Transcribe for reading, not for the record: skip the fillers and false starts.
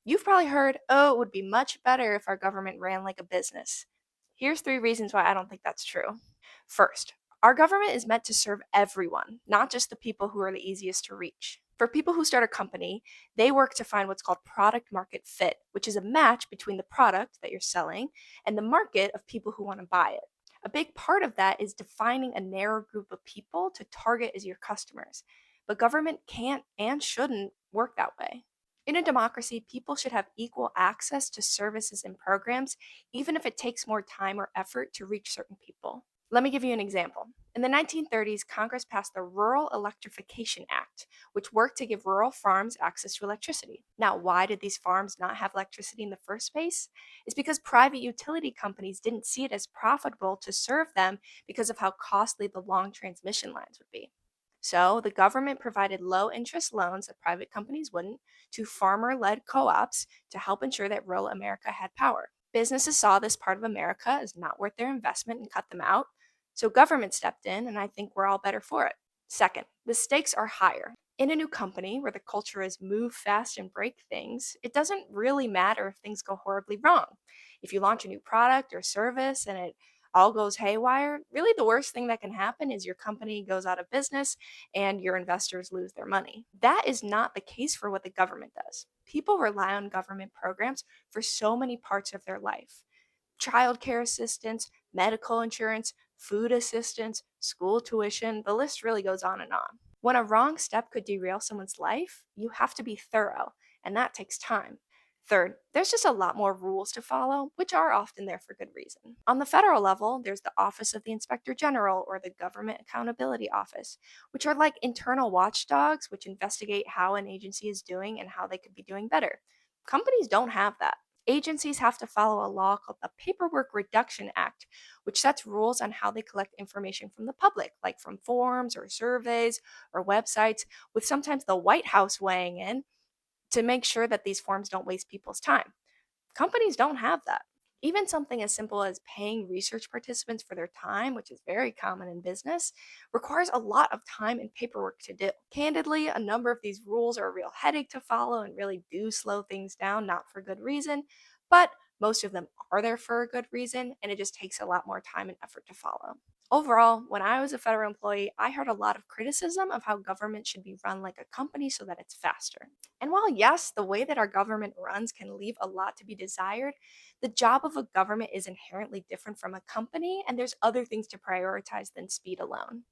You've probably heard, oh, it would be much better if our government ran like a business. Here's three reasons why I don't think that's true. First, our government is meant to serve everyone, not just the people who are the easiest to reach. For people who start a company, they work to find what's called product market fit, which is a match between the product that you're selling and the market of people who want to buy it. A big part of that is defining a narrow group of people to target as your customers. But government can't and shouldn't work that way. In a democracy, people should have equal access to services and programs, even if it takes more time or effort to reach certain people. Let me give you an example. In the 1930s, Congress passed the Rural Electrification Act, which worked to give rural farms access to electricity. Now, why did these farms not have electricity in the first place? It's because private utility companies didn't see it as profitable to serve them because of how costly the long transmission lines would be. So, the government provided low interest loans that private companies wouldn't to farmer led co ops to help ensure that rural America had power. Businesses saw this part of America as not worth their investment and cut them out. So government stepped in, and I think we're all better for it. Second, the stakes are higher. In a new company where the culture is move fast and break things, it doesn't really matter if things go horribly wrong. If you launch a new product or service and it all goes haywire, really the worst thing that can happen is your company goes out of business and your investors lose their money. That is not the case for what the government does. People rely on government programs for so many parts of their life: childcare assistance, medical insurance, food assistance, school tuition. The list really goes on and on. When a wrong step could derail someone's life, you have to be thorough, and that takes time. Third, there's just a lot more rules to follow, which are often there for good reason. On the federal level, there's the Office of the Inspector General or the Government Accountability Office, which are like internal watchdogs which investigate how an agency is doing and how they could be doing better. Companies don't have that. Agencies have to follow a law called the Paperwork Reduction Act, which sets rules on how they collect information from the public, like from forms or surveys or websites, with sometimes the White House weighing in to make sure that these forms don't waste people's time. Companies don't have that. Even something as simple as paying research participants for their time, which is very common in business, requires a lot of time and paperwork to do. Candidly, a number of these rules are a real headache to follow and really do slow things down, not for good reason, but most of them are there for a good reason, and it just takes a lot more time and effort to follow. Overall, when I was a federal employee, I heard a lot of criticism of how government should be run like a company so that it's faster. And while, yes, the way that our government runs can leave a lot to be desired, the job of a government is inherently different from a company, and there's other things to prioritize than speed alone.